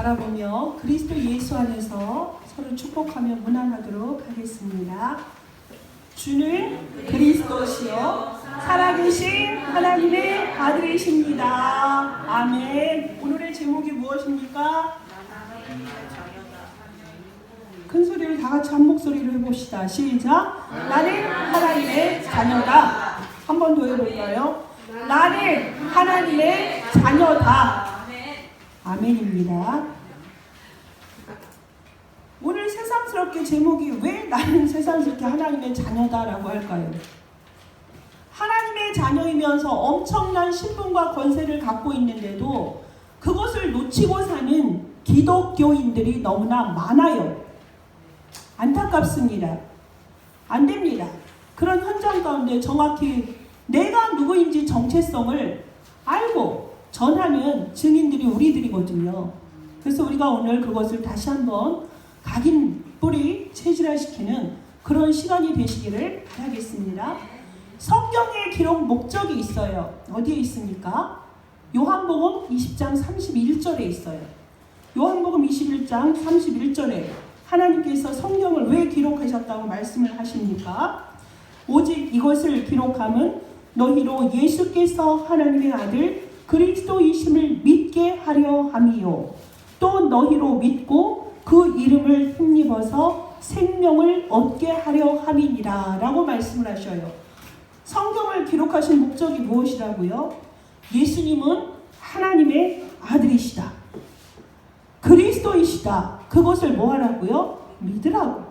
바라보며 그리스도 예수 안에서 서로 축복하며 문안하도록 하겠습니다. 주는 그리스도시요 살아계신 하나님의 아들이십니다. 아멘. 오늘의 제목이 무엇입니까? 큰 소리를 다 같이 한 목소리로 해봅시다. 시작. 나는 하나님의 자녀다. 한 번 더 해볼까요? 나는 하나님의 자녀다. 아멘입니다. 오늘 새삼스럽게 제목이 왜 나는 새삼스럽게 하나님의 자녀다라고 할까요? 하나님의 자녀이면서 엄청난 신분과 권세를 갖고 있는데도 그것을 놓치고 사는 기독교인들이 너무나 많아요. 안타깝습니다. 안 됩니다. 그런 현장 가운데 정확히 내가 누구인지 정체성을 알고 전하는 증인들이 우리들이거든요. 그래서 우리가 오늘 그것을 다시 한번 각인 뿌리 체질화시키는 그런 시간이 되시기를 바라겠습니다. 성경의 기록 목적이 있어요. 어디에 있습니까? 요한복음 20장 31절에 있어요. 요한복음 21장 31절에 하나님께서 성경을 왜 기록하셨다고 말씀을 하십니까? 오직 이것을 기록함은 너희로 예수께서 하나님의 아들 그리스도이심을 믿게 하려 함이요 또 너희로 믿고 그 이름을 힘입어서 생명을 얻게 하려 함이니라 라고 말씀을 하셔요. 성경을 기록하신 목적이 무엇이라고요? 예수님은 하나님의 아들이시다. 그리스도이시다. 그것을 뭐 하라고요? 믿으라고.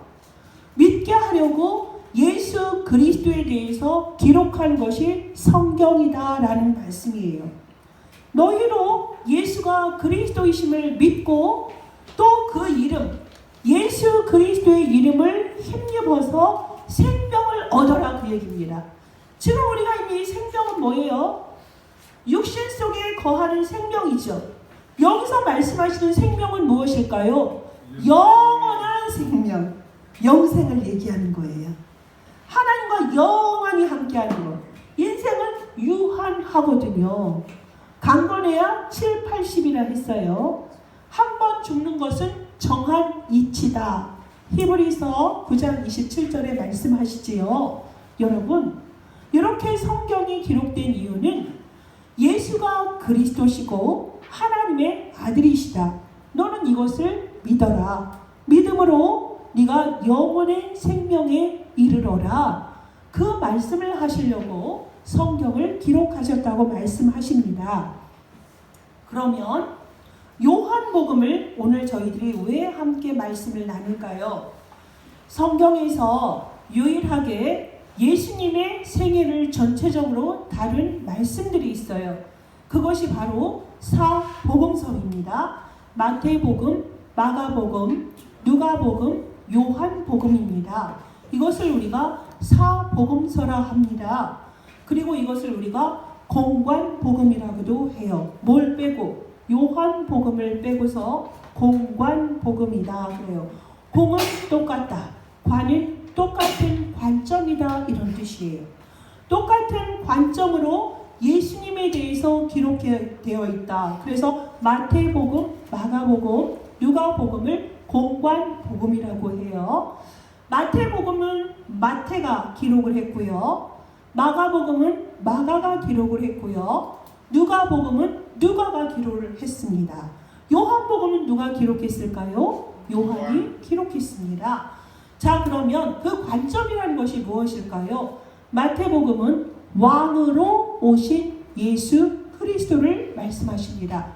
믿게 하려고 예수 그리스도에 대해서 기록한 것이 성경이다라는 말씀이에요. 너희로 예수가 그리스도이심을 믿고 또 그 이름, 예수 그리스도의 이름을 힘입어서 생명을 얻어라 그 얘기입니다. 지금 우리가 있는 이 생명은 뭐예요? 육신 속에 거하는 생명이죠. 여기서 말씀하시는 생명은 무엇일까요? 영원한 생명, 영생을 얘기하는 거예요. 하나님과 영원히 함께하는 것. 인생은 유한하거든요. 강건해야 7, 80이라 했어요. 한 번 죽는 것은 정한 이치다. 히브리서 9장 27절에 말씀하시지요. 여러분, 이렇게 성경이 기록된 이유는 예수가 그리스도시고 하나님의 아들이시다. 너는 이것을 믿어라. 믿음으로 네가 영원의 생명에 이르러라. 그 말씀을 하시려고 성경을 기록하셨다고 말씀하십니다. 그러면 요한복음을 오늘 저희들이 왜 함께 말씀을 나눌까요? 성경에서 유일하게 예수님의 생애를 전체적으로 다룬 말씀들이 있어요. 그것이 바로 사복음서입니다. 마태복음, 마가복음, 누가복음, 요한복음입니다. 이것을 우리가 사복음서라 합니다. 그리고 이것을 우리가 공관복음이라고도 해요. 뭘 빼고? 요한복음을 빼고서 공관복음이다 그래요. 공은 똑같다. 관은 똑같은 관점이다 이런 뜻이에요. 똑같은 관점으로 예수님에 대해서 기록되어 있다. 그래서 마태복음, 마가복음, 누가복음을 공관복음이라고 해요. 마태복음은 마태가 기록을 했고요. 마가복음은 마가가 기록을 했고요. 누가복음은 누가가 기록을 했습니다. 요한복음은 누가 기록했을까요? 요한이 기록했습니다. 자, 그러면 그 관점이라는 것이 무엇일까요? 마태복음은 왕으로 오신 예수 그리스도를 말씀하십니다.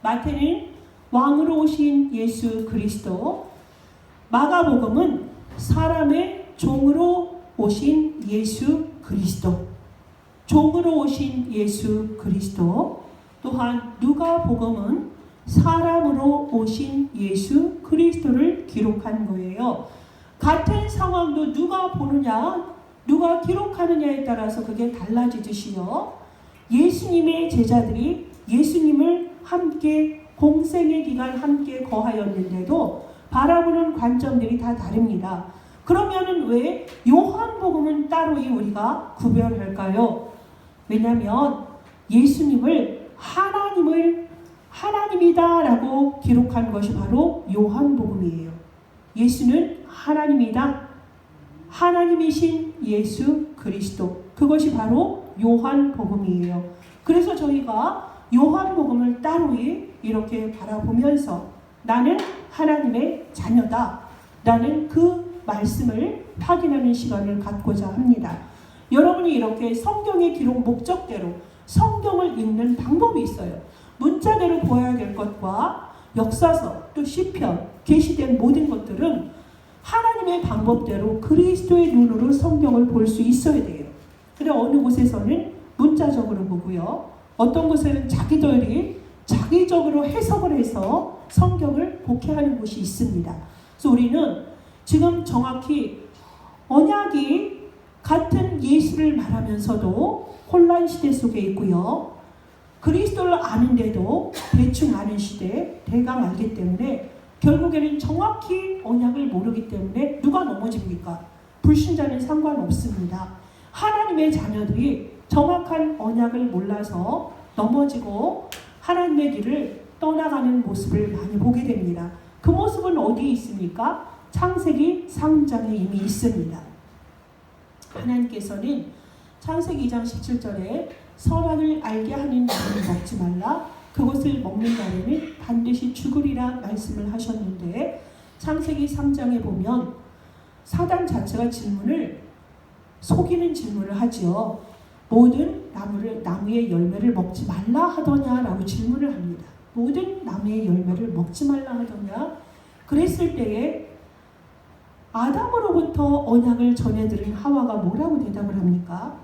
마태는 왕으로 오신 예수 그리스도, 마가복음은 사람의 종으로 오신 예수 그리스도, 종으로 오신 예수 그리스도, 또한 누가복음은 사람으로 오신 예수 그리스도를 기록한 거예요. 같은 상황도 누가 보느냐, 누가 기록하느냐에 따라서 그게 달라지듯이요. 예수님의 제자들이 예수님을 함께 공생의 기간 함께 거하였는데도 바라보는 관점들이 다 다릅니다. 그러면은 왜 요한복음은 따로 우리가 구별할까요? 왜냐하면 예수님을 하나님이다 라고 기록한 것이 바로 요한복음이에요. 예수는 하나님이다. 하나님이신 예수 그리스도. 그것이 바로 요한복음이에요. 그래서 저희가 요한복음을 따로이 이렇게 바라보면서 나는 하나님의 자녀다 라는 그 말씀을 확인하는 시간을 갖고자 합니다. 여러분이 이렇게 성경의 기록 목적대로 성경을 읽는 방법이 있어요. 문자대로 보아야 될 것과 역사서 또 시편 계시된 모든 것들은 하나님의 방법대로 그리스도의 눈으로 성경을 볼 수 있어야 돼요. 근데 어느 곳에서는 문자적으로 보고요. 어떤 곳에는 자기들이 자기적으로 해석을 해서 성경을 복해하는 곳이 있습니다. 그래서 우리는 지금 정확히 언약이 같은 예수를 말하면서도 혼란 시대 속에 있고요. 그리스도를 아는데도 대충 아는 시대, 대강 알기 때문에 결국에는 정확히 언약을 모르기 때문에 누가 넘어집니까? 불신자는 상관없습니다. 하나님의 자녀들이 정확한 언약을 몰라서 넘어지고 하나님의 길을 떠나가는 모습을 많이 보게 됩니다. 그 모습은 어디에 있습니까? 창세기 3장에 이미 있습니다. 하나님께서는 창세기 2장 17절에 선악을 알게 하는 나무를 먹지 말라. 그것을 먹는 날에는 반드시 죽으리라 말씀을 하셨는데 창세기 3장에 보면 사단 자체가 질문을 속이는 질문을 하지요. 모든 나무의 열매를 먹지 말라 하더냐라고 질문을 합니다. 모든 나무의 열매를 먹지 말라 하더냐? 그랬을 때에 아담으로부터 언약을 전해들은 하와가 뭐라고 대답을 합니까?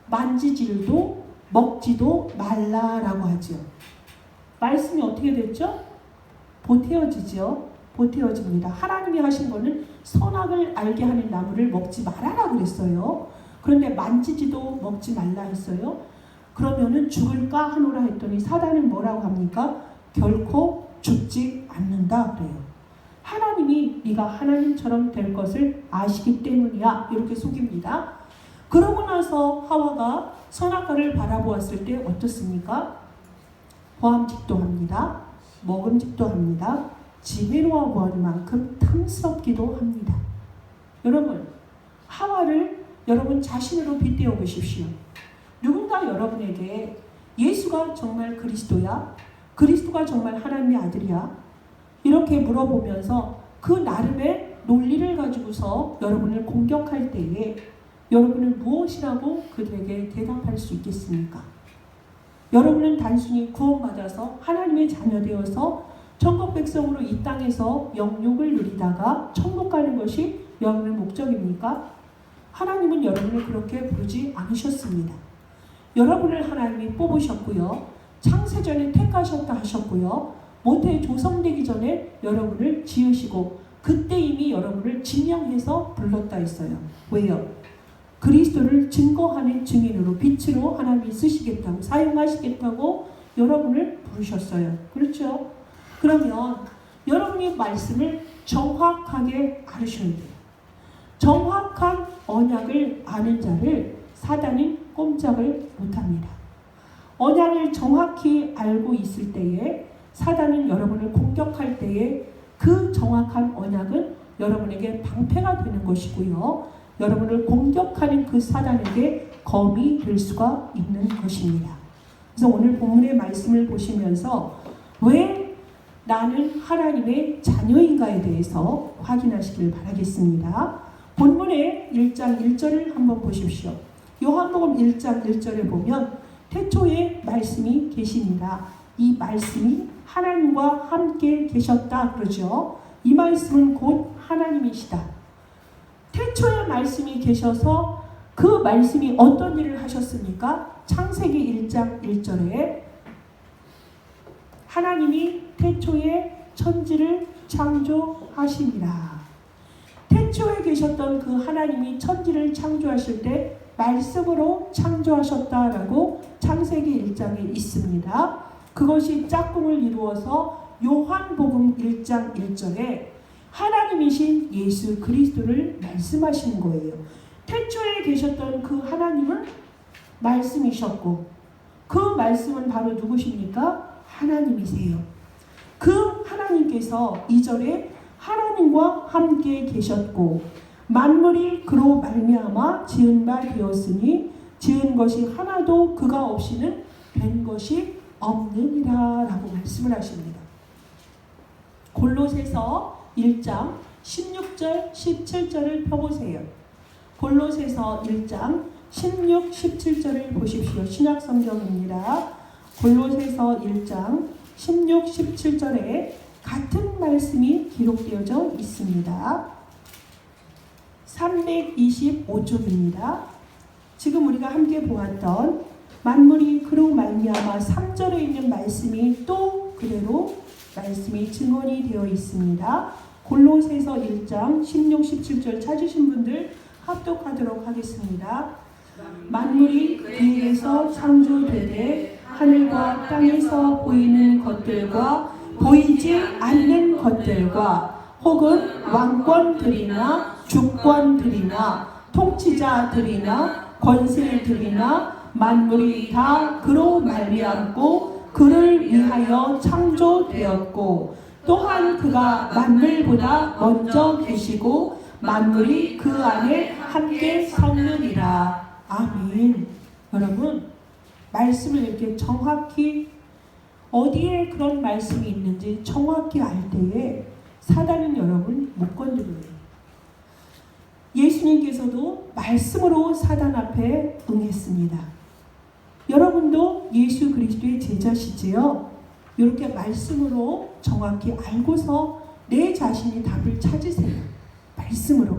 만지지도 먹지도 말라라고 하죠. 말씀이 어떻게 됐죠? 보태어지죠. 보태어집니다. 하나님이 하신 거는 선악을 알게 하는 나무를 먹지 말아라 그랬어요. 그런데 만지지도 먹지 말라 했어요. 그러면은 죽을까 하노라 했더니 사단은 뭐라고 합니까? 결코 죽지 않는다 그래요. 하나님이 네가 하나님처럼 될 것을 아시기 때문이야 이렇게 속입니다. 그러고 나서 하와가 선악과를 바라보았을 때 어떻습니까? 보암직도 합니다. 먹음직도 합니다. 지혜로워 보이는 만큼 탐스럽기도 합니다. 여러분, 하와를 여러분 자신으로 빗대어 보십시오. 누군가 여러분에게 예수가 정말 그리스도야? 그리스도가 정말 하나님의 아들이야? 이렇게 물어보면서 그 나름의 논리를 가지고서 여러분을 공격할 때에 여러분은 무엇이라고 그들에게 대답할 수 있겠습니까? 여러분은 단순히 구원받아서 하나님의 자녀 되어서 천국 백성으로 이 땅에서 영육을 누리다가 천국 가는 것이 여러분의 목적입니까? 하나님은 여러분을 그렇게 부르지 않으셨습니다. 여러분을 하나님이 뽑으셨고요. 창세전에 택하셨다 하셨고요. 모태 조성되기 전에 여러분을 지으시고 그때 이미 여러분을 지명해서 불렀다 했어요. 왜요? 그리스도를 증거하는 증인으로 빛으로 하나님이 쓰시겠다고 사용하시겠다고 여러분을 부르셨어요. 그렇죠? 그러면 여러분이 말씀을 정확하게 알으셔야 돼요. 정확한 언약을 아는 자를 사단은 꼼짝을 못합니다. 언약을 정확히 알고 있을 때에 사단은 여러분을 공격할 때에 그 정확한 언약은 여러분에게 방패가 되는 것이고요. 여러분을 공격하는 그 사단에게 검이 될 수가 있는 것입니다. 그래서 오늘 본문의 말씀을 보시면서 왜 나는 하나님의 자녀인가에 대해서 확인하시길 바라겠습니다. 본문의 1장 1절을 한번 보십시오. 요한복음 1장 1절에 보면 태초에 말씀이 계시니라. 이 말씀이 하나님과 함께 계셨다 그러죠. 이 말씀은 곧 하나님이시다. 태초에 말씀이 계셔서 그 말씀이 어떤 일을 하셨습니까? 창세기 1장 1절에 하나님이 태초에 천지를 창조하시니라. 태초에 계셨던 그 하나님이 천지를 창조하실 때 말씀으로 창조하셨다라고 창세기 1장에 있습니다. 그것이 짝꿍을 이루어서 요한복음 1장 1절에 하나님이신 예수 그리스도를 말씀하시는 거예요. 태초에 계셨던 그 하나님은 말씀이셨고 그 말씀은 바로 누구십니까? 하나님이세요. 그 하나님께서 2절에 하나님과 함께 계셨고 만물이 그로 말미암아 지은 바 되었으니 지은 것이 하나도 그가 없이는 된 것이 없느니라 라고 말씀을 하십니다. 골로새서 1장 16절 17절을 펴보세요. 골로새서 1장 16, 17절을 보십시오. 신약성경입니다. 골로새서 1장 16, 17절에 같은 말씀이 기록되어져 있습니다. 325쪽입니다. 지금 우리가 함께 보았던 만물이 그로 말미암아 3절에 있는 말씀이 또 그대로 말씀이 증언이 되어 있습니다. 골로새서 1장 16, 17절 찾으신 분들 합독하도록 하겠습니다. 만물이 그에게서 창조되되 하늘과 땅에서 보이는 것들과 보이지 않는 것들과 혹은 왕권들이나 주권들이나 통치자들이나 권세들이나 만물이 다 그로 말미암고 그를 위하여 창조되었고 또한 그가 만물보다 먼저 계시고 만물이 그 안에 함께 섰느니라. 아멘. 여러분, 말씀을 이렇게 정확히 어디에 그런 말씀이 있는지 정확히 알 때에 사단은 여러분 못 건드려요. 예수님께서도 말씀으로 사단 앞에 응했습니다. 여러분도 예수 그리스도의 제자시지요? 이렇게 말씀으로 정확히 알고서 내 자신이 답을 찾으세요. 말씀으로.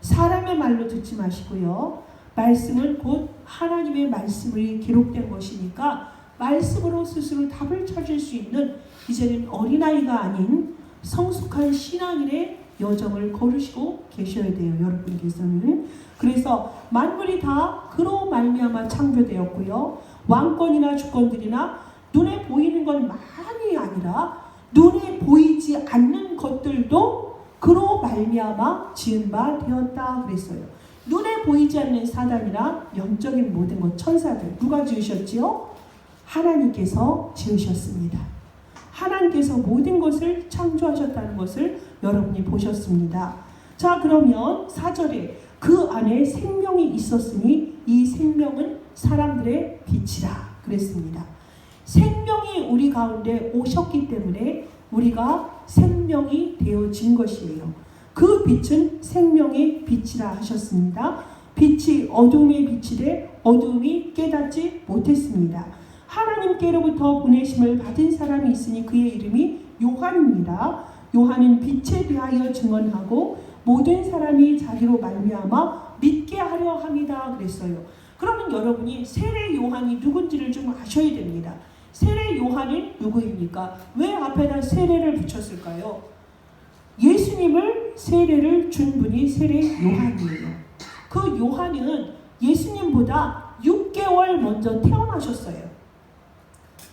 사람의 말로 듣지 마시고요. 말씀은 곧 하나님의 말씀이 기록된 것이니까 말씀으로 스스로 답을 찾을 수 있는 이제는 어린아이가 아닌 성숙한 신앙인의 여정을 걸으시고 계셔야 돼요. 여러분께서는. 그래서 만물이 다 그로 말미암아 창조되었고요. 왕권이나 주권들이나 눈에 보이는 건 많이 아니라 눈에 보이지 않는 것들도 그로 말미암아 지은 바 되었다 그랬어요. 눈에 보이지 않는 사단이나 영적인 모든 것 천사들 누가 지으셨지요? 하나님께서 지으셨습니다. 하나님께서 모든 것을 창조하셨다는 것을 여러분이 보셨습니다. 자, 그러면 4절에 그 안에 생명이 있었으니 이 생명은 사람들의 빛이라 그랬습니다. 생명이 우리 가운데 오셨기 때문에 우리가 생명이 되어진 것이에요. 그 빛은 생명의 빛이라 하셨습니다. 빛이 어둠의 빛이되 어둠이 깨닫지 못했습니다. 하나님께로부터 보내심을 받은 사람이 있으니 그의 이름이 요한입니다. 요한은 빛에 대하여 증언하고 모든 사람이 자기로 말미암아 믿게 하려 함이다 그랬어요. 그러면 여러분이 세례 요한이 누군지를 좀 아셔야 됩니다. 세례 요한은 누구입니까? 왜 앞에다 세례를 붙였을까요? 예수님을 세례를 준 분이 세례 요한이에요. 그 요한은 예수님보다 6개월 먼저 태어나셨어요.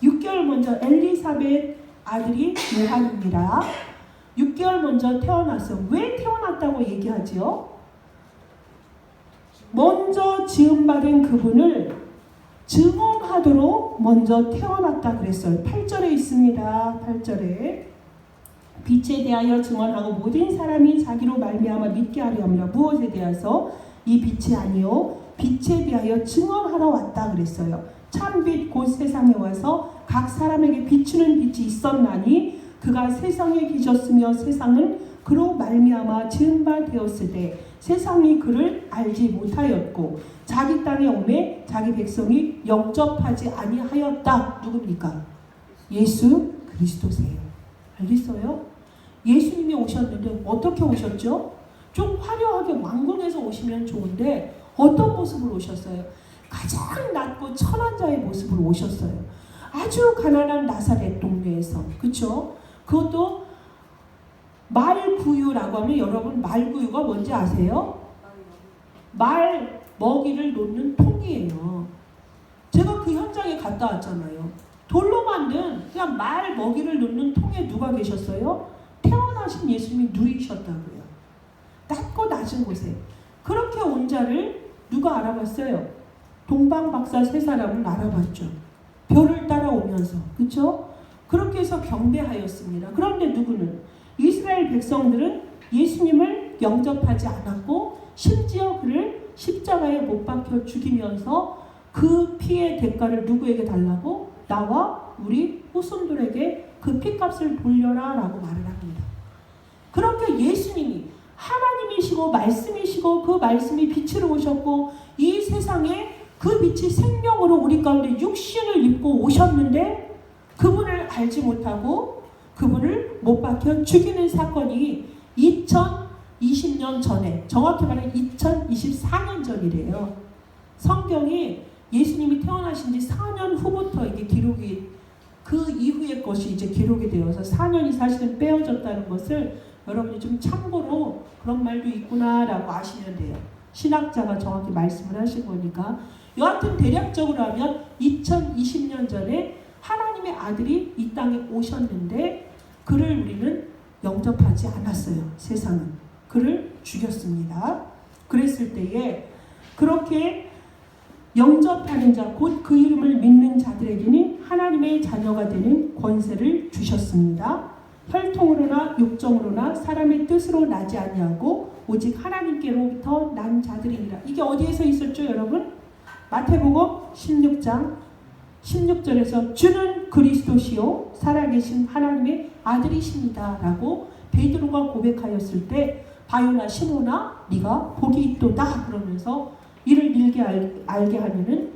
6개월 먼저 엘리사벳 아들이 요한입니다. 6개월 먼저 태어났어. 왜 태어났다고 얘기하지요? 먼저 지음받은 그분을 증언하도록 먼저 태어났다 그랬어요. 8절에 있습니다. 8절에 빛에 대하여 증언하고 모든 사람이 자기로 말미암아 믿게 하려 합니다. 무엇에 대해서? 이 빛이 아니요 빛에 대하여 증언하러 왔다 그랬어요. 참빛 곧 세상에 와서 각 사람에게 비추는 빛이 있었나니 그가 세상에 계셨으며 세상은 그로 말미암아 지은 바 되었으되 세상이 그를 알지 못하였고 자기 땅에 오매 자기 백성이 영접하지 아니하였다. 누굽니까? 예수 그리스도세요. 알겠어요? 예수님이 오셨는데 어떻게 오셨죠? 좀 화려하게 왕궁에서 오시면 좋은데 어떤 모습으로 오셨어요? 가장 낮고 천한 자의 모습으로 오셨어요. 아주 가난한 나사렛 동네에서. 그렇죠? 그것도 말구유라고 하면 여러분 말구유가 뭔지 아세요? 말 먹이를 놓는 통이에요. 제가 그 현장에 갔다 왔잖아요. 돌로 만든 그냥 말 먹이를 놓는 통에 누가 계셨어요? 태어나신 예수님이 누이셨다고요. 낮고 낮은 곳에. 그렇게 온 자를 누가 알아봤어요? 동방박사 세 사람은 알아봤죠. 별을 따라오면서. 그렇죠? 그렇게 해서 경배하였습니다. 그런데 누구는 이스라엘 백성들은 예수님을 영접하지 않았고 심지어 그를 십자가에 못 박혀 죽이면서 그 피의 대가를 누구에게 달라고? 나와 우리 후손들에게 그 피값을 돌려라 라고 말을 합니다. 그렇게 예수님이 하나님이시고 말씀이시고 그 말씀이 빛으로 오셨고 이 세상에 그 빛이 생명으로 우리 가운데 육신을 입고 오셨는데 그분을 알지 못하고 그분을 못 박혀 죽이는 사건이 2020년 전에, 정확히 말하면 2024년 전이래요. 성경이 예수님이 태어나신 지 4년 후부터 이게 기록이, 그 이후의 것이 이제 기록이 되어서 4년이 사실은 빼어졌다는 것을 여러분이 좀 참고로 그런 말도 있구나라고 아시면 돼요. 신학자가 정확히 말씀을 하신 거니까. 여하튼 대략적으로 하면 2020년 전에 하나님의 아들이 이 땅에 오셨는데 그를 우리는 영접하지 않았어요. 세상은. 그를 죽였습니다. 그랬을 때에 그렇게 영접하는 자, 곧 그 이름을 믿는 자들에게는 하나님의 자녀가 되는 권세를 주셨습니다. 혈통으로나 육정으로나 사람의 뜻으로 나지 아니하고 오직 하나님께로부터 난 자들이니라. 이게 어디에서 있었죠, 여러분? 마태복음 16장 16절에서 주는 그리스도시요 살아계신 하나님의 아들이십니다 라고 베드로가 고백하였을 때 바요나 시모나 네가 복이 있도다 그러면서 이를 밀게 알게 하면은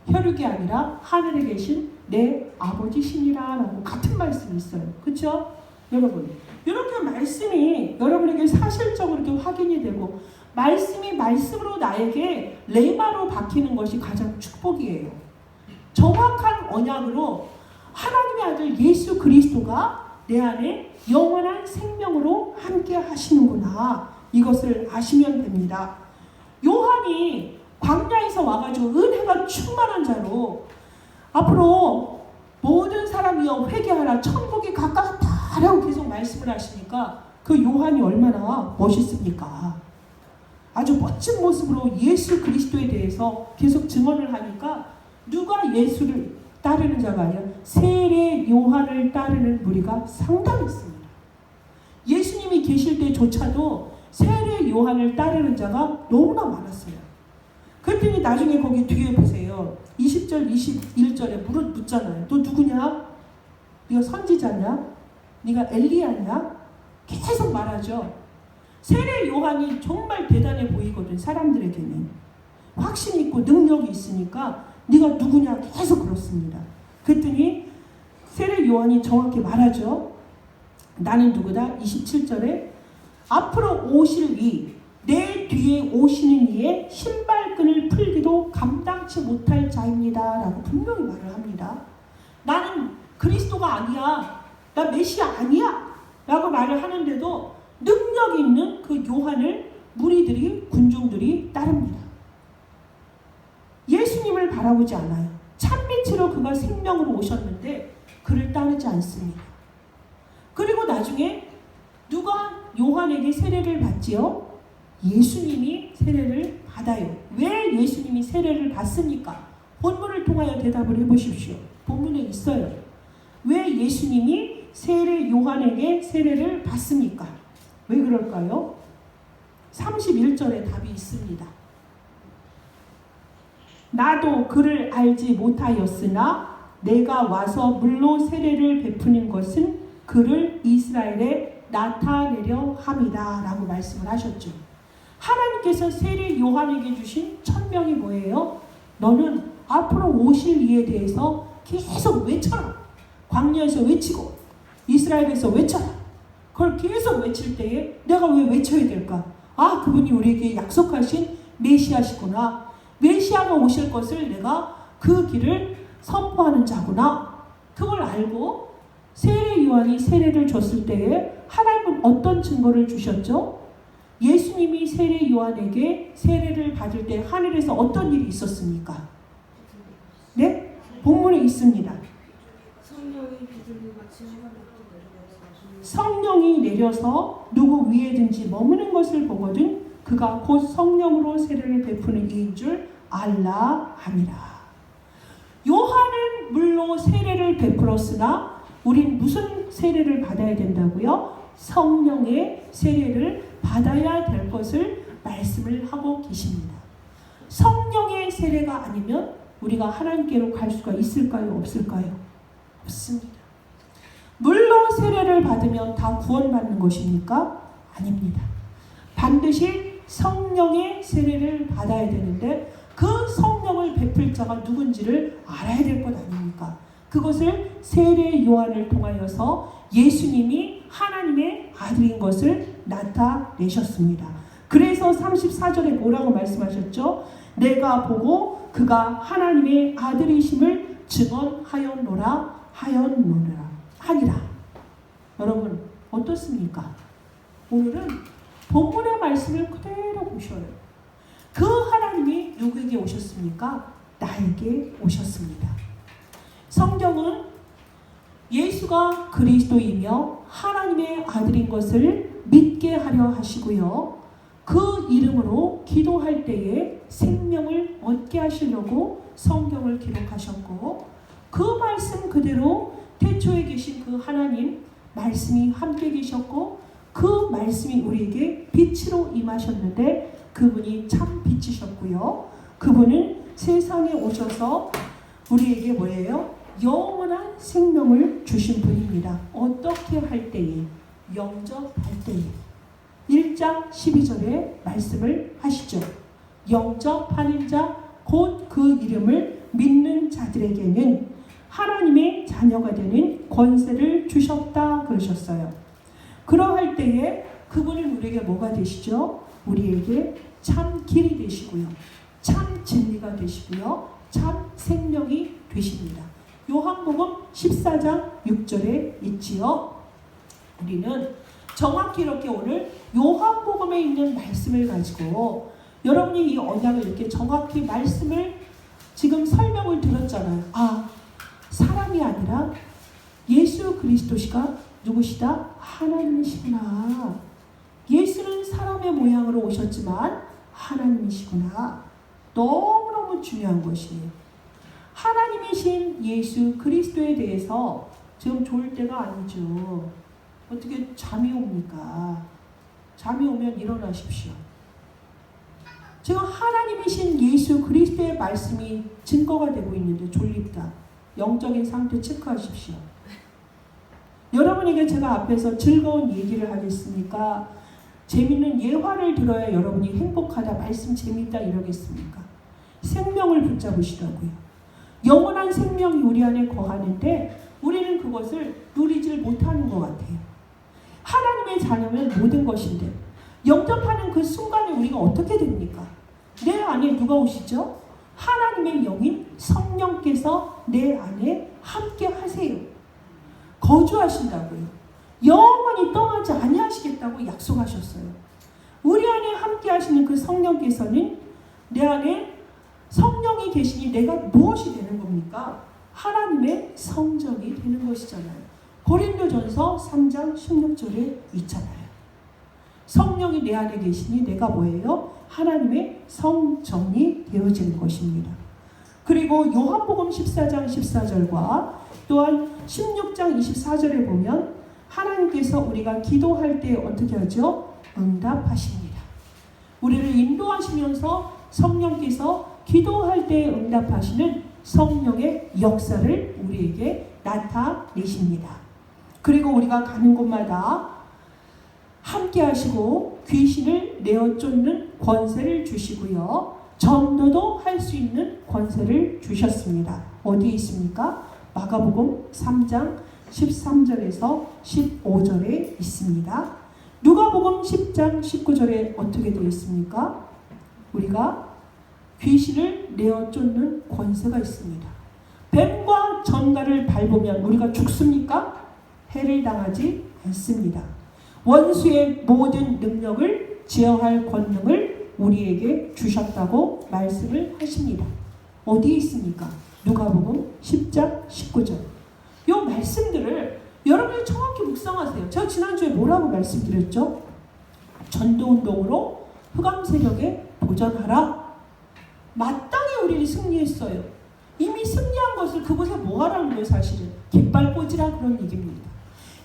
혈육이 아니라 하늘에 계신 내 아버지시니라 라고 같은 말씀이 있어요. 그렇죠? 여러분 이렇게 말씀이 여러분에게 사실적으로 이렇게 확인이 되고 말씀이 말씀으로 나에게 레마로 박히는 것이 가장 축복이에요. 정확한 언약으로 하나님의 아들 예수 그리스도가 내 안에 영원한 생명으로 함께 하시는구나. 이것을 아시면 됩니다. 요한이 광야에서 와가지고 은혜가 충만한 자로 앞으로 모든 사람이여 회개하라 천국이 가까웠다라고 계속 말씀을 하시니까 그 요한이 얼마나 멋있습니까? 아주 멋진 모습으로 예수 그리스도에 대해서 계속 증언을 하니까 누가 예수를 따르는 자가 아니라 세례 요한을 따르는 무리가 상당했습니다. 예수님이 계실 때조차도 세례 요한을 따르는 자가 너무나 많았어요. 그랬더니 나중에 거기 뒤에 보세요. 20절 21절에 묻잖아요. 너 누구냐? 네가 선지자냐? 네가 엘리야냐? 계속 말하죠. 세례 요한이 정말 대단해 보이거든. 사람들에게는 확신 있고 능력이 있으니까 네가 누구냐 계속 그렇습니다. 그랬더니 세례 요한이 정확히 말하죠. 나는 누구다? 27절에 앞으로 오실 이 내 뒤에 오시는 이의 신발끈을 풀기도 감당치 못할 자입니다 라고 분명히 말을 합니다. 나는 그리스도가 아니야. 나 메시아 아니야 라고 말을 하는데도 능력 있는 그 요한을 무리들이 군중들이 따릅니다. 예수님을 바라보지 않아요. 참빛으로 그가 생명으로 오셨는데 그를 따르지 않습니다. 그리고 나중에 누가 요한에게 세례를 받지요? 예수님이 세례를 받아요. 왜 예수님이 세례를 받습니까? 본문을 통하여 대답을 해보십시오. 본문에 있어요. 왜 예수님이 세례 요한에게 세례를 받습니까? 왜 그럴까요? 31절에 답이 있습니다. 나도 그를 알지 못하였으나 내가 와서 물로 세례를 베푸는 것은 그를 이스라엘에 나타내려 함이다 라고 말씀을 하셨죠. 하나님께서 세례 요한에게 주신 천명이 뭐예요? 너는 앞으로 오실 이에 대해서 계속 외쳐라. 광야에서 외치고 이스라엘에서 외쳐라. 그걸 계속 외칠 때에 내가 왜 외쳐야 될까? 아, 그분이 우리에게 약속하신 메시아시구나. 메시아가 오실 것을 내가 그 길을 선포하는 자구나. 그걸 알고 세례 요한이 세례를 줬을 때에 하나님은 어떤 증거를 주셨죠? 예수님이 세례 요한에게 세례를 받을 때 하늘에서 어떤 일이 있었습니까? 네? 본문에 있습니다. 성령이 내려서 누구 위에든지 머무는 것을 보거든 그가 곧 성령으로 세례를 베푸는 이인 줄 알라 함이라. 요한은 물로 세례를 베풀었으나 우린 무슨 세례를 받아야 된다고요? 성령의 세례를 받아야 될 것을 말씀을 하고 계십니다. 성령의 세례가 아니면 우리가 하나님께로 갈 수가 있을까요? 없을까요? 없습니다. 물로 세례를 받으면 다 구원받는 것입니까? 아닙니다. 반드시 성령의 세례를 받아야 되는데 그 성령을 베풀 자가 누군지를 알아야 될 것 아닙니까? 그것을 세례 요한을 통하여서 예수님이 하나님의 아들인 것을 나타내셨습니다. 그래서 34절에 뭐라고 말씀하셨죠? 내가 보고 그가 하나님의 아들이심을 증언하였노라 하니라. 여러분 어떻습니까? 오늘은 본문의 말씀을 그대로 보셔요. 그 하나님이 누구에게 오셨습니까? 나에게 오셨습니다. 성경은 예수가 그리스도이며 하나님의 아들인 것을 믿게 하려 하시고요. 그 이름으로 기도할 때에 생명을 얻게 하시려고 성경을 기록하셨고, 그 말씀 그대로 태초에 계신 그 하나님 말씀이 함께 계셨고, 그 말씀이 우리에게 빛으로 임하셨는데 그분이 참 빛이셨고요. 그분은 세상에 오셔서 우리에게 뭐예요? 영원한 생명을 주신 분입니다. 어떻게 할 때에? 영접할 때에. 1장 12절에 말씀을 하시죠. 영접하는 자 곧 그 이름을 믿는 자들에게는 하나님의 자녀가 되는 권세를 주셨다 그러셨어요. 그러할 때에 그분은 우리에게 뭐가 되시죠? 우리에게 참 길이 되시고요. 참 진리가 되시고요. 참 생명이 되십니다. 요한복음 14장 6절에 있지요. 우리는 정확히 이렇게 오늘 요한복음에 있는 말씀을 가지고 여러분이 이 언약을 이렇게 정확히 말씀을 지금 설명을 들었잖아요. 아, 사람이 아니라 예수 그리스도시가 누구시다? 하나님이시구나. 예수는 사람의 모양으로 오셨지만 하나님이시구나. 너무너무 중요한 것이에요. 하나님이신 예수 그리스도에 대해서 지금 졸 때가 아니죠. 어떻게 잠이 옵니까? 잠이 오면 일어나십시오. 지금 하나님이신 예수 그리스도의 말씀이 증거가 되고 있는데 졸립다. 영적인 상태 체크하십시오. 여러분에게 제가 앞에서 즐거운 얘기를 하겠습니까? 재밌는 예화를 들어야 여러분이 행복하다, 말씀 재밌다 이러겠습니까? 생명을 붙잡으시라고요. 영원한 생명이 우리 안에 거하는데 우리는 그것을 누리질 못하는 것 같아요. 하나님의 자녀면 모든 것인데 영접하는 그 순간에 우리가 어떻게 됩니까? 내 안에 누가 오시죠? 하나님의 영인 성령께서 내 안에 함께 하세요. 거주하신다고요. 영원히 떠나지 아니하시겠다고 약속하셨어요. 우리 안에 함께 하시는 그 성령께서는 내 안에 성령이 계시니 내가 무엇이 되는 겁니까? 하나님의 성전이 되는 것이잖아요. 고린도전서 3장 16절에 있잖아요. 성령이 내 안에 계시니 내가 뭐예요? 하나님의 성전이 되어지는 것입니다. 그리고 요한복음 14장 14절과 또한 16장 24절에 보면 하나님께서 우리가 기도할 때 어떻게 하죠? 응답하십니다. 우리를 인도하시면서 성령께서 기도할 때 응답하시는 성령의 역사를 우리에게 나타내십니다. 그리고 우리가 가는 곳마다 함께 하시고 귀신을 내어 쫓는 권세를 주시고요. 전도도 할 수 있는 권세를 주셨습니다. 어디에 있습니까? 마가복음 3장 13절에서 15절에 있습니다. 누가복음 10장 19절에 어떻게 되어 있습니까? 우리가 귀신을 내어 쫓는 권세가 있습니다. 뱀과 전갈을 밟으면 우리가 죽습니까? 해를 당하지 않습니다. 원수의 모든 능력을 제어할 권능을 우리에게 주셨다고 말씀을 하십니다. 어디에 있습니까? 누가복음 10장 19절. 이 말씀들을 여러분이 정확히 묵상하세요. 제가 지난주에 뭐라고 말씀드렸죠? 전도운동으로 흑암 세력에 도전하라. 마땅히 우리는 승리했어요. 이미 승리한 것을 그곳에 뭐하라는 거예요? 사실은 깃발 꽂으라 그런 얘기입니다.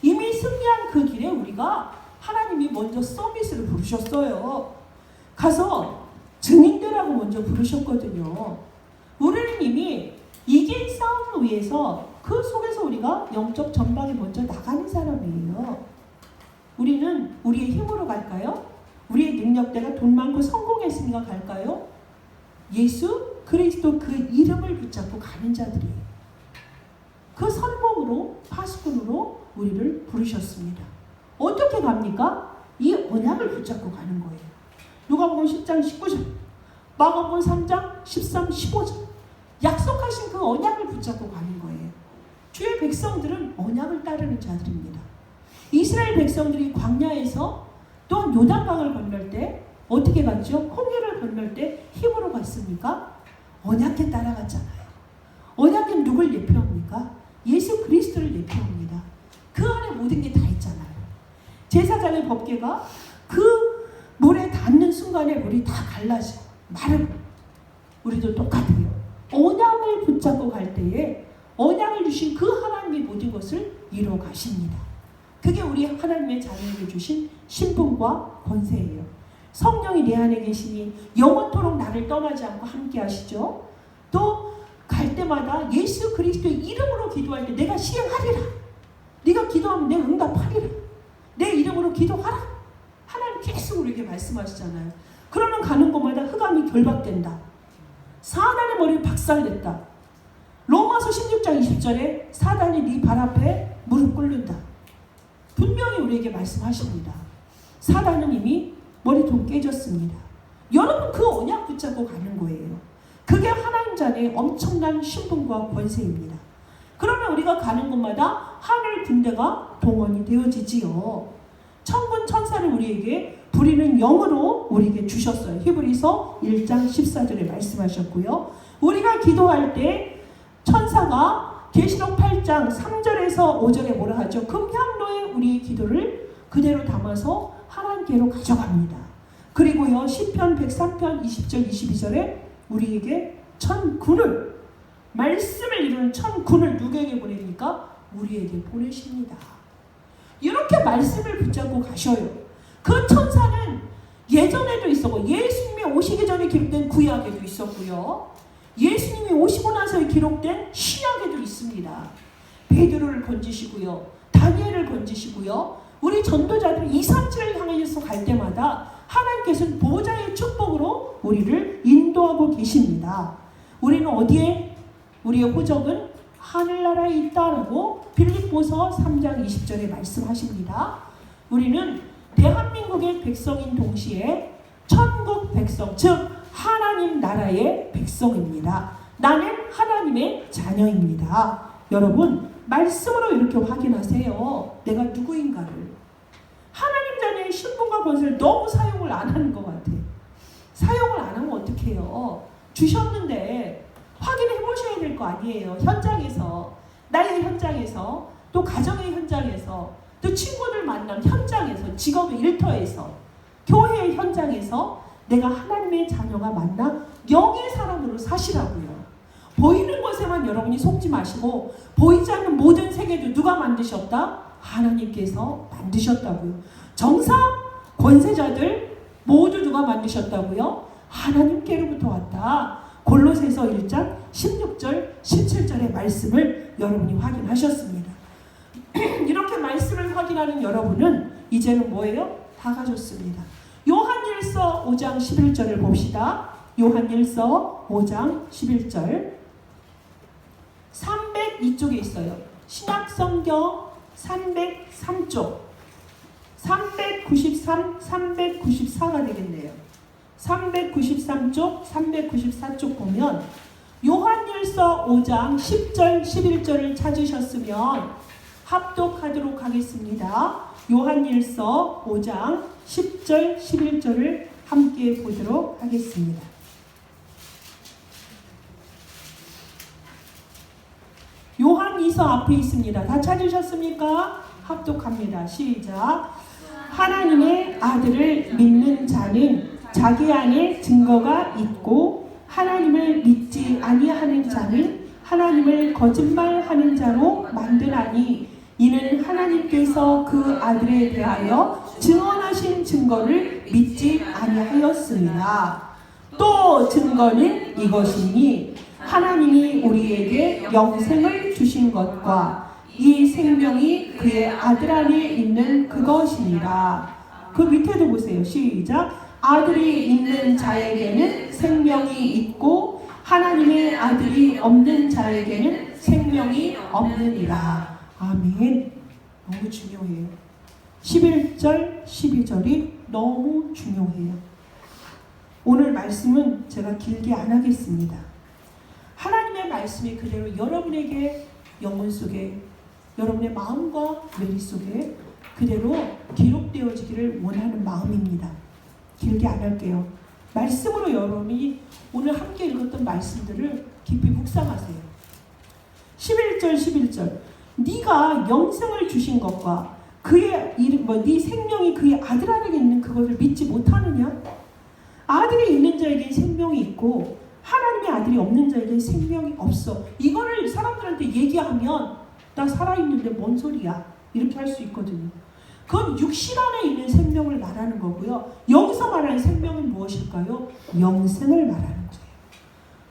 이미 승리한 그 길에 우리가 하나님이 먼저 서비스를 부르셨어요. 가서 증인되라고 먼저 부르셨거든요. 우리는 이미 이긴 싸움을 위해서 그 속에서 우리가 영적 전방에 먼저 나가는 사람이에요. 우리는 우리의 힘으로 갈까요? 우리의 능력대가 돈 많고 성공했으니까 갈까요? 예수 그리스도 그 이름을 붙잡고 가는 자들이에요. 그 선봉으로 파수꾼으로 우리를 부르셨습니다. 어떻게 갑니까? 이 언약을 붙잡고 가는 거예요. 누가복음 10장 19절, 마가복음 3장 13, 15절 약속하신 그 언약을 붙잡고 가는 거예요. 주의 백성들은 언약을 따르는 자들입니다. 이스라엘 백성들이 광야에서 또 요단강을 건널 때 어떻게 갔죠? 홍해를 건널 때 힘으로 갔습니까? 언약에 따라갔잖아요. 언약은 누굴 예표합니까? 예수 그리스도를 예표합니다. 그 안에 모든 게 다 있잖아요. 제사장의 법궤가 그 물에 닿는 순간에 물이 다 갈라져 마르고, 우리도 똑같아요. 언약을 붙잡고 갈 때에 언약을 주신 그 하나님이 모든 것을 이루어 가십니다. 그게 우리 하나님의 자녀에게 주신 신분과 권세예요. 성령이 내 안에 계시니 영원토록 나를 떠나지 않고 함께 하시죠. 또 갈 때마다 예수 그리스도의 이름으로 기도할 때 내가 시행하리라. 네가 기도하면 내가 응답하리라. 내 이름으로 기도하라. 하나님 계속 우리에게 말씀하시잖아요. 그러면 가는 곳마다 흑암이 결박된다. 사단의 머리를 박살냈다. 로마서 16장 20절에 사단이 네 발 앞에 무릎 꿇는다. 분명히 우리에게 말씀하십니다. 사단은 이미 머리통 깨졌습니다. 여러분 그 언약 붙잡고 가는 거예요. 그게 하나님 자녀의 엄청난 신분과 권세입니다. 그러면 우리가 가는 곳마다 하늘 군대가 동원이 되어지지요. 천군 천사를 우리에게 부리는 영으로 우리에게 주셨어요. 히브리서 1장 14절에 말씀하셨고요. 우리가 기도할 때 천사가 계시록 8장 3절에서 5절에 뭐라 하죠? 금향로에 우리의 기도를 그대로 담아서 하나님께로 가져갑니다. 그리고요 시편 103편 20절 22절에 우리에게 천군을, 말씀을 이루는 천군을 누구에게 보냅니까? 우리에게 보내십니다. 이렇게 말씀을 붙잡고 가셔요. 그 천사는 예전에도 있었고 예수님이 오시기 전에 기록된 구약에도 있었고요. 예수님이 오시고 나서 기록된 신약에도 있습니다. 베드로를 건지시고요. 다니엘을 건지시고요. 우리 전도자들 2, 3지를 향해서 갈 때마다 하나님께서는 보호자의 축복으로 우리를 인도하고 계십니다. 우리는 어디에? 우리의 호적은 하늘나라에 있다라고 빌립보서 3장 20절에 말씀하십니다. 우리는 대한민국의 백성인 동시에 천국 백성, 즉 하나님 나라의 백성입니다. 나는 하나님의 자녀입니다. 여러분 말씀으로 이렇게 확인하세요. 내가 누구인가를. 하나님 자녀의 신분과 권세를 너무 사용을 안 하는 것 같아. 사용을 안 하면 어떡해요. 주셨는데 확인해 보셔야 될 거 아니에요. 현장에서, 나의 현장에서, 또 가정의 현장에서, 또 친구들 만남 현장에서, 직업의 일터에서, 교회의 현장에서 내가 하나님의 자녀가 맞나? 영의 사람으로 사시라고요. 보이는 것에만 여러분이 속지 마시고, 보이지 않는 모든 세계도 누가 만드셨다? 하나님께서 만드셨다고요. 정사, 권세자들 모두 누가 만드셨다고요? 하나님께로부터 왔다. 골로새서 1장 16절 17절의 말씀을 여러분이 확인하셨습니다. 이렇게 말씀을 확인하는 여러분은 이제는 뭐예요? 다 가졌습니다. 요한일서 5장 11절을 봅시다. 요한일서 5장 11절 302쪽에 있어요. 신약성경 303쪽 393, 394가 되겠네요. 393쪽, 394쪽 보면 요한일서 5장 10절, 11절을 찾으셨으면 합독하도록 하겠습니다. 요한일서 5장 10절, 11절을 함께 보도록 하겠습니다. 요한이서 앞에 있습니다. 다 찾으셨습니까? 합독합니다. 시작. 하나님의 아들을 믿는 자는 자기 안에 증거가 있고 하나님을 믿지 아니하는 자는 하나님을 거짓말하는 자로 만드나니 이는 하나님께서 그 아들에 대하여 증언하신 증거를 믿지 아니하였습니다. 또 증거는 이것이니 하나님이 우리에게 영생을 주신 것과 이 생명이 그의 아들 안에 있는 그것이니라. 그 밑에도 보세요. 시작. 아들이 있는 자에게는 생명이 있고 하나님의 아들이 없는 자에게는 생명이 없느니라. 아멘. 너무 중요해요. 11절, 12절이 너무 중요해요. 오늘 말씀은 제가 길게 안 하겠습니다. 하나님의 말씀이 그대로 여러분에게 영혼 속에, 여러분의 마음과 뇌리 속에 그대로 기록되어지기를 원하는 마음입니다. 길게 안 할게요. 말씀으로 여러분이 오늘 함께 읽었던 말씀들을 깊이 묵상하세요. 11절 11절 네가 영생을 주신 것과 그의 이름, 네 생명이 그의 아들 안에 있는 그것을 믿지 못하느냐? 아들이 있는 자에게 생명이 있고 하나님의 아들이 없는 자에게 생명이 없어. 이거를 사람들한테 얘기하면 나 살아있는데 뭔 소리야? 이렇게 할 수 있거든요. 그건 육신 안에 있는 생명을 말하는 거고요. 여기서 말하는 생명은 무엇일까요? 영생을 말하는 거예요.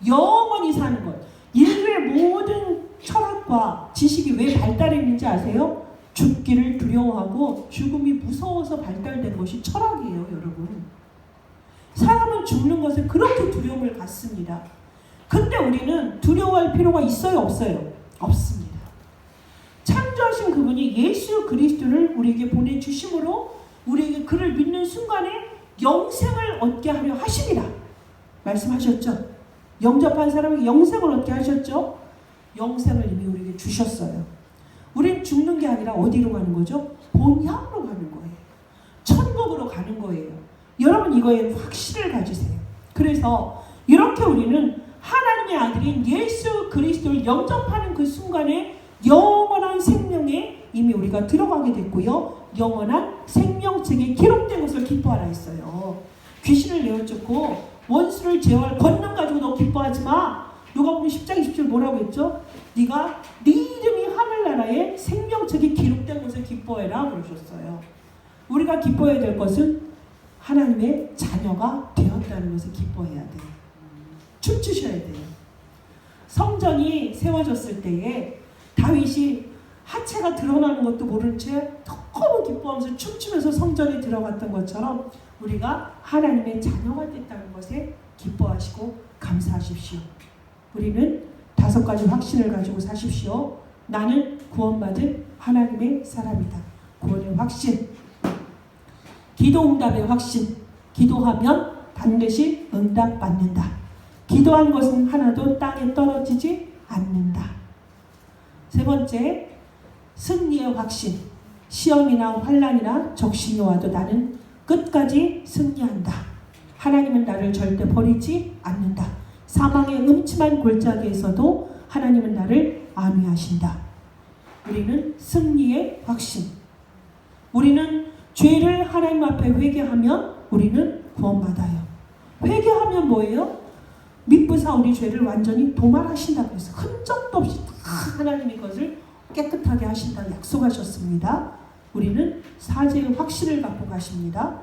영원히 사는 것. 인류의 모든 철학과 지식이 왜 발달했는지 아세요? 죽기를 두려워하고 죽음이 무서워서 발달된 것이 철학이에요, 여러분. 사람은 죽는 것에 그렇게 두려움을 갖습니다. 근데 우리는 두려워할 필요가 있어요, 없어요? 없습니다. 창조하신 그분이 예수 그리스도를 우리에게 보내주심으로 우리에게 그를 믿는 순간에 영생을 얻게 하려 하십니다. 말씀하셨죠? 영접한 사람에게 영생을 얻게 하셨죠? 영생을 이미 우리에게 주셨어요. 우린 죽는 게 아니라 어디로 가는 거죠? 본향으로 가는 거예요. 천국으로 가는 거예요. 여러분 이거에 확신을 가지세요. 그래서 이렇게 우리는 하나님의 아들인 예수 그리스도를 영접하는 그 순간에 영원한 생명에 이미 우리가 들어가게 됐고요. 영원한 생명책에 기록된 것을 기뻐하라 했어요. 귀신을 내어쫓고 원수를 제어할 권능 가지고 너 기뻐하지 마. 누가복음 10장 20절 뭐라고 했죠? 네가 네 이름이 하늘나라에 생명책에 기록된 것을 기뻐해라 그러셨어요. 우리가 기뻐해야 될 것은 하나님의 자녀가 되었다는 것을 기뻐해야 돼요. 춤추셔야 돼요. 성전이 세워졌을 때에 다윗이 하체가 드러나는 것도 모른 채 너무 기뻐하면서 춤추면서 성전에 들어갔던 것처럼 우리가 하나님의 자녀가 됐다는 것에 기뻐하시고 감사하십시오. 우리는 5가지 확신을 가지고 사십시오. 나는 구원받은 하나님의 사람이다. 구원의 확신. 기도응답의 확신. 기도하면 반드시 응답받는다. 기도한 것은 하나도 땅에 떨어지지 않는다. 3번째, 승리의 확신. 시험이나 환난이나 적신이 와도 나는 끝까지 승리한다. 하나님은 나를 절대 버리지 않는다. 사망의 음침한 골짜기에서도 하나님은 나를 안위하신다. 우리는 승리의 확신. 우리는 죄를 하나님 앞에 회개하면 우리는 구원받아요. 회개하면 뭐예요? 미쁘사 우리 죄를 완전히 도말하신다. 그래서 흔적도 없이 하나님이 것을 깨끗하게 하신다고 약속하셨습니다. 우리는 사죄의 확신을 갖고 가십니다.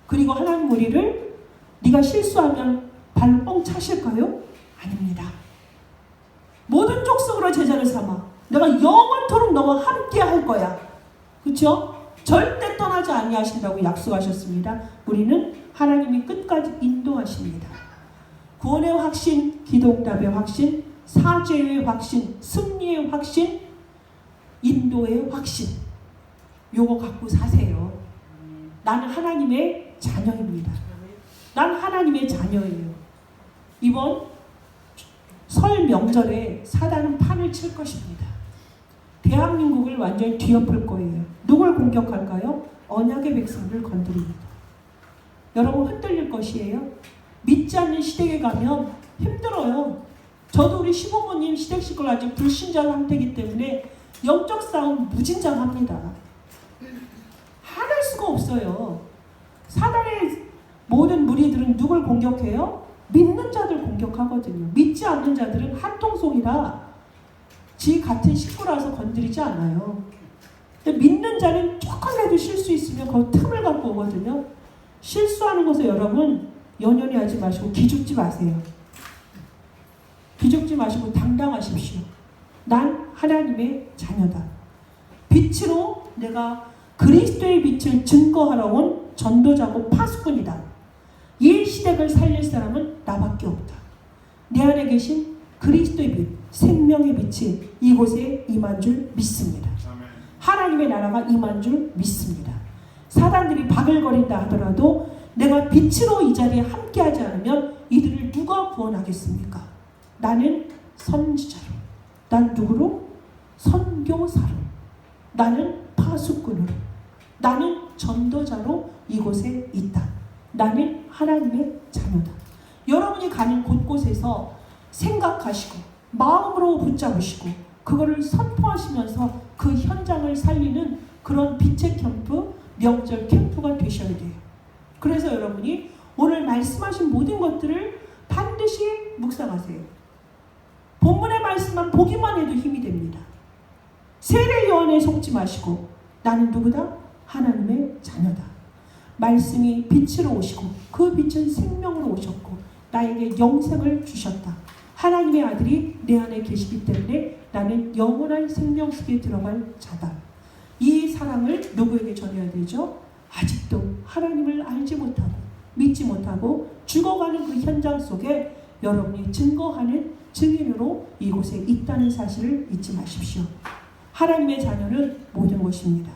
그리고 하나님 우리를 네가 실수하면 발 뻥 차실까요? 아닙니다. 모든 족속으로 제자를 삼아 내가 영원토록 너와 함께 할 거야. 그렇죠? 절대 떠나지 아니하신다고 약속하셨습니다. 우리는 하나님이 끝까지 인도하십니다. 구원의 확신, 기도응답의 확신, 사죄의 확신, 승리의 확신, 인도의 확신. 요거 갖고 사세요. 나는 하나님의 자녀입니다. 난 하나님의 자녀예요. 이번 설 명절에 사단은 판을 칠 것입니다. 대한민국을 완전히 뒤엎을 거예요. 누굴 공격할까요? 언약의 백성을 건드립니다. 여러분 흔들릴 것이에요. 믿지 않는 시댁에 가면 힘들어요. 저도 우리 시부모님 시댁 식구를 아직 불신자 상태이기 때문에 영적 싸움 무진장합니다. 화낼 수가 없어요. 사단의 모든 무리들은 누굴 공격해요? 믿는 자들 공격하거든요. 믿지 않는 자들은 한통속이라 지 같은 식구라서 건드리지 않아요. 근데 믿는 자는 조금이라도 실수 있으면 그 틈을 갖고 오거든요. 실수하는 것을 여러분 연연히 하지 마시고 기죽지 마세요. 기죽지 마시고 당당하십시오. 난 하나님의 자녀다. 빛으로 내가 그리스도의 빛을 증거하러 온 전도자고 파수꾼이다. 이 시대를 살릴 사람은 나밖에 없다. 내 안에 계신 그리스도의 빛, 생명의 빛이 이곳에 임한 줄 믿습니다. 하나님의 나라가 임한 줄 믿습니다. 사단들이 바글거린다 하더라도 내가 빛으로 이 자리에 함께하지 않으면 이들을 누가 구원하겠습니까? 나는 선지자로, 난 누구로? 선교사로, 나는 파수꾼으로, 나는 전도자로 이곳에 있다. 나는 하나님의 자녀다. 여러분이 가는 곳곳에서 생각하시고 마음으로 붙잡으시고 그거를 선포하시면서 그 현장을 살리는 그런 빛의 캠프, 명절 캠프가 되셔야 돼요. 그래서 여러분이 오늘 말씀하신 모든 것들을 반드시 묵상하세요. 본문의 말씀만 보기만 해도 힘이 됩니다. 세례 요한에 속지 마시고 나는 누구다? 하나님의 자녀다. 말씀이 빛으로 오시고 그 빛은 생명으로 오셨고 나에게 영생을 주셨다. 하나님의 아들이 내 안에 계시기 때문에 나는 영원한 생명 속에 들어갈 자다. 이 사랑을 누구에게 전해야 되죠? 아직도 하나님을 알지 못하고 믿지 못하고 죽어가는 그 현장 속에 여러분이 증거하는 증인으로 이곳에 있다는 사실을 잊지 마십시오. 하나님의 자녀는 모든 것입니다.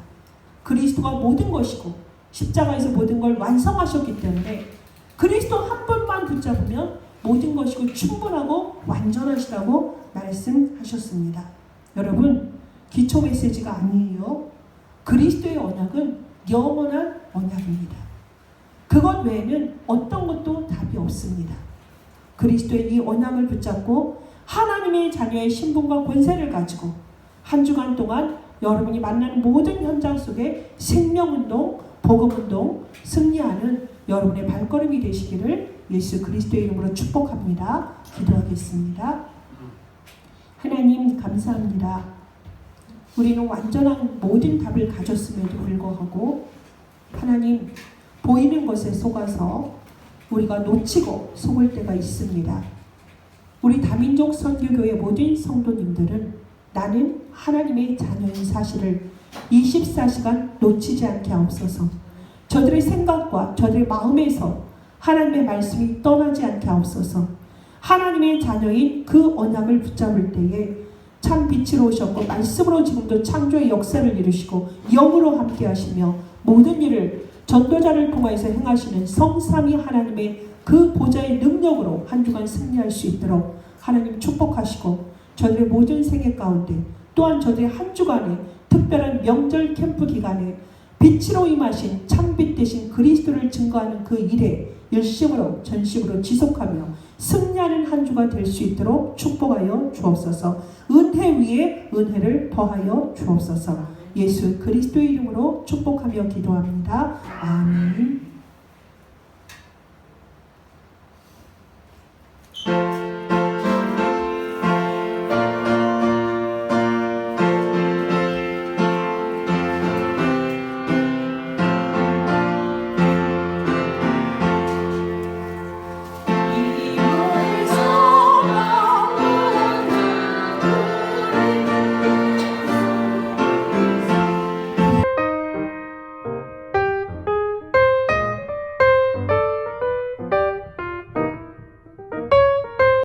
그리스도가 모든 것이고 십자가에서 모든 걸 완성하셨기 때문에 그리스도 한 분만 붙잡으면 모든 것이고 충분하고 완전하시다고 말씀하셨습니다. 여러분, 기초 메시지가 아니에요. 그리스도의 언약은 영원한 언약입니다. 그것 외에는 어떤 것도 답이 없습니다. 그리스도의 이 언약을 붙잡고 하나님의 자녀의 신분과 권세를 가지고 한 주간 동안 여러분이 만나는 모든 현장 속에 생명운동, 복음운동, 승리하는 여러분의 발걸음이 되시기를 예수 그리스도의 이름으로 축복합니다. 기도하겠습니다. 하나님 감사합니다. 우리는 완전한 모든 답을 가졌음에도 불구하고 하나님 보이는 것에 속아서 우리가 놓치고 속을 때가 있습니다. 우리 다민족 선교교회 모든 성도님들은 나는 하나님의 자녀인 사실을 24시간 놓치지 않게 하옵소서. 저들의 생각과 저들의 마음에서 하나님의 말씀이 떠나지 않게 하옵소서. 하나님의 자녀인 그 언약을 붙잡을 때에 참 빛으로 오셨고 말씀으로 지금도 창조의 역사를 이루시고 영으로 함께 하시며 모든 일을 전도자를 통해서 행하시는 성삼위 하나님의 그 보좌의 능력으로 한 주간 승리할 수 있도록 하나님 축복하시고 저들의 모든 생애 가운데 또한 저들의 한 주간의 특별한 명절 캠프 기간에 빛으로 임하신 참빛 되신 그리스도를 증거하는 그 일에 열심으로 전심으로 지속하며 승리하는 한 주가 될 수 있도록 축복하여 주옵소서. 은혜 위에 은혜를 더하여 주옵소서. 예수 그리스도의 이름으로 축복하며 기도합니다. 아멘.